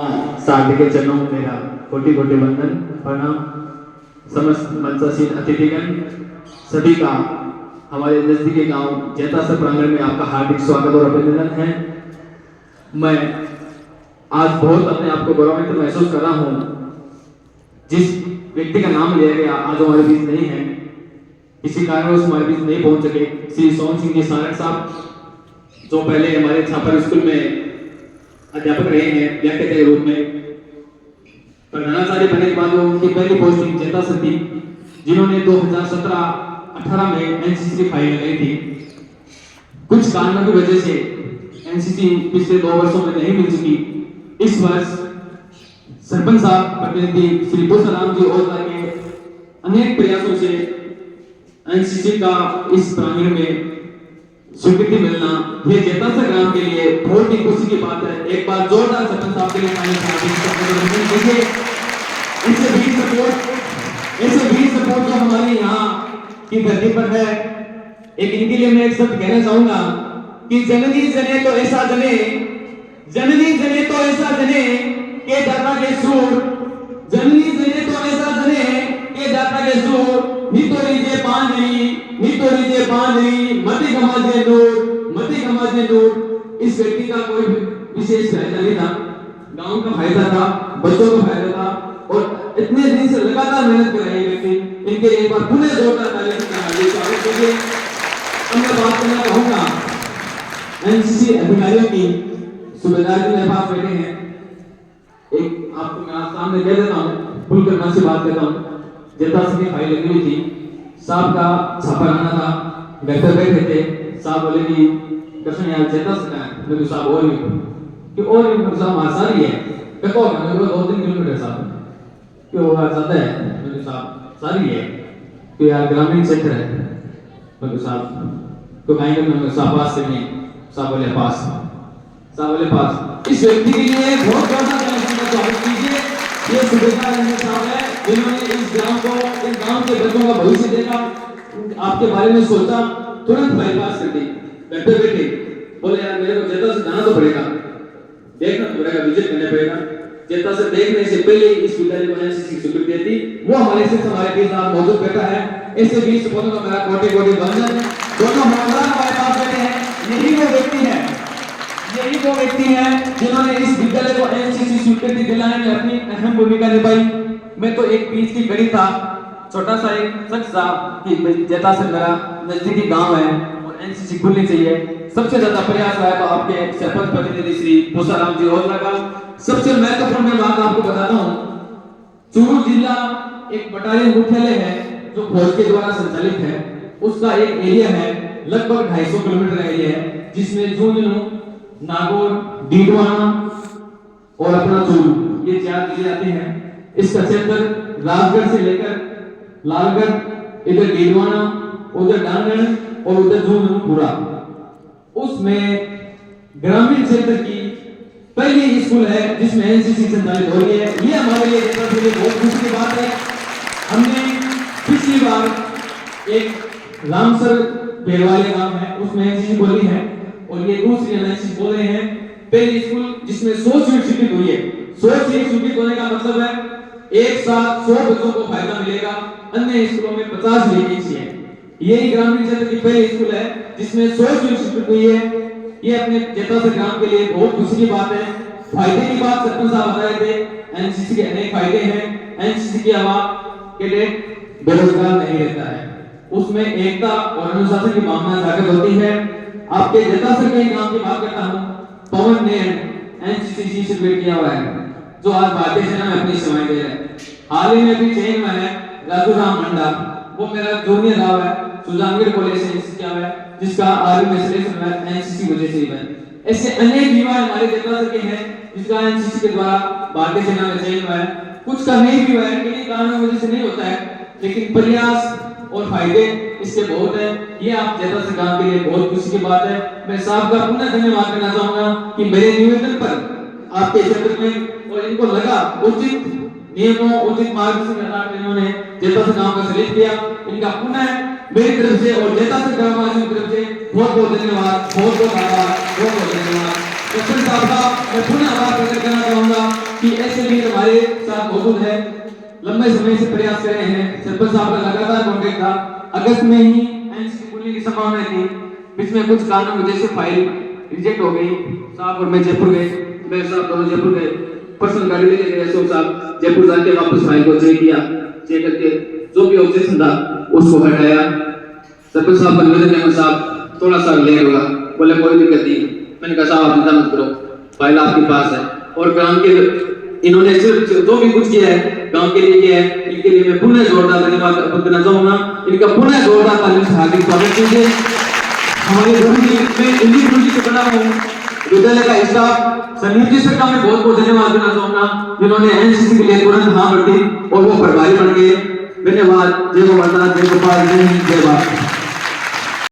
साथ के चरणों में मेरा कोटि कोटि वंदन प्रणाम। समस्त मंचासीन अतिथिगण सभी का हमारे नजदीकी गांव जैतासर प्रांगण में आपका हार्दिक स्वागत और अभिनंदन है। मैं आज बहुत अपने आप को गौरवान्वित महसूस कर रहा हूँ। जिस व्यक्ति का नाम लिया गया आज हमारे बीच नहीं है, किसी कारणवश हमारे बीच नहीं पहुंच सके, श्री सोहन सिंह जी सारण साहब, जो पहले हमारे छापर स्कूल में अध्यापक रहे हैं व्याख्याता के रूप में। प्रधानाचार्य बनने के बाद उनकी पहली पोस्टिंग जैतासर थी, जिन्होंने 2017-18 में एनसीसी की फाइल लगाई थी। कुछ कारणों की वजह से एनसीसी पिछले 2 वर्षों में नहीं मिल सकी। इस वर्ष सरपंच साहब प्रतिनिधि श्री भूषण जी ओझला के अनेक प्रयासों से एनसीसी का इस प्रांगण में स्वीकृति मिलना ये जैतासर ग्राम के लिए बहुत ही खुशी की बात है। एक बार जोरदार सरपंच साहब के लिए ऐसे भी सपोर्ट जो हमारे यहाँ की धरती पर है। एक इनके लिए मैं एक शब्द कहना चाहूंगा कि जननी जने तो ऐसा जने, जननी जने तो ऐसा जने के दाता के सूर, जननी जने तो ऐसा जने के दाता के सूर, नितोरी जे पांडरी मति गमाजे नूर। इस व्यक्ति का कोई विशेष फायदा नहीं था, गांव का फायदा था, बच्चों का फायदा था और इतने दिन से लगातार मेहनत कर रहे व्यक्ति। इनके लिए एक बार पुनः जोरदार ताली से स्वागत कीजिए। अब मैं बात करना चाहूंगा एनसीसी अधिकारियों की। सूबेदार जी मेरे पास बैठे हैं। एक आपको मैं सामने कह देता हूँ, खुलकर मन से बात करता हूँ। जैतासर की फाइल लगी हुई थी, साहब का छापा लाना था, घर पर बैठे थे। साहब बोले कि कृष्ण यार जैतासर का है। मैं साहब और भी साहब आसानी है देखो, मेरे को 2-3 किलोमीटर साहब क्यों होगा जाता है। मैं साहब सारी है कि यार ग्रामीण क्षेत्र है। मैं साहब तो कहीं का साहब पास से नहीं, साहब बोले पास। इस व्यक्ति के लिए बहुत जोरदार स्वागत कीजिए। ये सूबेदार साहब है, जिन्होंने इस गांव को, इस गांव के बच्चों का भविष्य देखा, आपके बारे में सोचा, तुरंत फाइल पास कर दी। बैठे बैठे बोले यार मेरे को जैतासर जाना तो पड़ेगा, देखना तो पड़ेगा, विजिट करना पड़ेगा। जैतासर देखने से पहले इस विद्यालय को एनसीसी की स्वीकृति दी थी। वो हमारे से हमारे बीच आज मौजूद बैठा है। ऐसे बीच सपोर्टों का मेरा कोटि कोटि वंदन है। दोनों मेंबर हमारे पास बैठे हैं। यही वो व्यक्ति है जिन्होंने इस विद्यालय को एनसीसी स्वीकृति दिलाने में अपनी अहम भूमिका निभाई। मैं तो एक बीच की कड़ी था, छोटा सा एक शख्स था कि जैतासर मेरा नजदीकी गांव है और एनसीसी खुलनी चाहिए। सबसे ज्यादा प्रयास रहा तो आपके सरपंच प्रतिनिधि श्री भूषण जी ओझला का। सबसे महत्वपूर्ण बात आपको बताता हूँ, चूरू जिला एक बटालियन मुख्यालय है जो फौज के द्वारा संचालित है। उसका एक एरिया है, लगभग 250 किलोमीटर का एरिया है, जिसमें झुंझुनू, नागौर, डीडवाना और अपना चूरू, ये 4 जिले आते हैं। इसका क्षेत्र राजगढ़ से लेकर लालगढ़, इधर डीडवाना, उधर डांगण और उधर झुंझुनू पूरा। उसमें ग्रामीण क्षेत्र की पहली स्कूल है जिसमें एनसीसी संचालित हो रही है। ये हमारे लिए बहुत खुशी की बात है। हमने पिछली बार एक रामसर बेरवाले गांव है, उसमें एनसीसी बोली है और ये दूसरी एनसीसी बोल रहे हैं। पहली स्कूल जिसमें 100 सीट स्वीकृत हुई है। 100 सीट स्वीकृत होने का मतलब है एक साथ 100 बच्चों को फायदा मिलेगा। अन्य स्कूलों में 50 वैकेंसी है। यही ग्रामीण क्षेत्र की पहली स्कूल है जिसमें 100 सीट स्वीकृत हुई है। ये अपने जैतासर ग्राम के लिए बहुत खुशी की बात है। फायदे की बात सरपंच साहब बता रहे थे। एनसीसी के अनेक फायदे हैं। एनसीसी के अलावा कैडेट बेरोजगार नहीं रहता है, उसमें एकता और अनुशासन की भावना जागृत होती है। आपके जैतासर के गांव की बात करता हूं, पवन ने एनसीसी सर्टिफिकेट किया हुआ है, जो आज भारतीय सेना में अपनी सेवाएं दे रहे हैं। हाल ही में भी चयन में है राजू राम मंडा, वो मेरा जूनियर राव है, सुजानगढ़ कॉलेज से एनसीसी किया हुआ है, जिसका आर्मी में सिलेक्शन हुआ है एनसीसी वजह से ही है। ऐसे अनेक युवा हमारे जैतासर के हैं जिसका एनसीसी के द्वारा भारतीय सेना में चयन हुआ है। कुछ का नहीं भी हुआ है, किन्हीं कारणों की वजह से नहीं होता है, लेकिन प्रयास और फायदे इससे बहुत है। ये आप जैतासर गांव के लिए बहुत खुशी की बात है। मैं साहब का पुनः धन्यवाद करना चाहूंगा कि मेरे निवेदन पर आपके क्षेत्र में और इनको लगा उचित नियमों, उचित मार्गदर्शन के इन्होंने जैतासर गांव का सिलेक्ट किया। इनका पुनः मेरी तरफ से और जैतासर ग्रामवासियों की तरफ से बहुत बहुत धन्यवाद, बहुत बहुत आभार, बहुत बहुत धन्यवाद। सरपंच साहब का मैं पुनः आभार प्रकट करना चाहूंगा। कि ऐसे भी हमारे साथ मौजूद है, लंबे समय से प्रयास कर रहे हैं। सरपंच साहब का लगातार कांटेक्ट था। अगस्त में ही एनसीसी खुलने की संभावना थी, इसमें कुछ कारणों की वजह से फाइल रिजेक्ट हो गई। साहब और मैं जयपुर गए, मेरे साहब दोनों जयपुर गए, पर्सनल गाड़ी लेके गए। अशोक साहब जयपुर जाके वापस फाइल को चेक किया, चेक करके जो भी ऑब्जेक्शन था उसको हटाया। सरपंच साहब का निवेदन है साहब थोड़ा सा लेट होगा, बोले कोई दिक्कत नहीं। मैंने कहा साहब आप चिंता मत करो, फाइल आपके पास है। और ग्राम के इन्होंने सिर्फ जो भी कुछ किया है गांव के लिए किया है, इनके लिए मैं पुनः जोरदार धन्यवाद अर्पित करना चाहूंगा। इनका पुनः जोरदार तालियों से हार्दिक स्वागत कीजिए। हमारे इंग्लिश मीडियम से पढ़ा हूँ, विद्यालय का स्टाफ संयुक्त सर का मैं बहुत बहुत धन्यवाद देना चाहूंगा, जिन्होंने एनसीसी के लिए तुरंत हाँ कर दी और वो प्रभारी बन गए। धन्यवाद। जय माता, जय गोपाल, जय हिंद, जय भारत।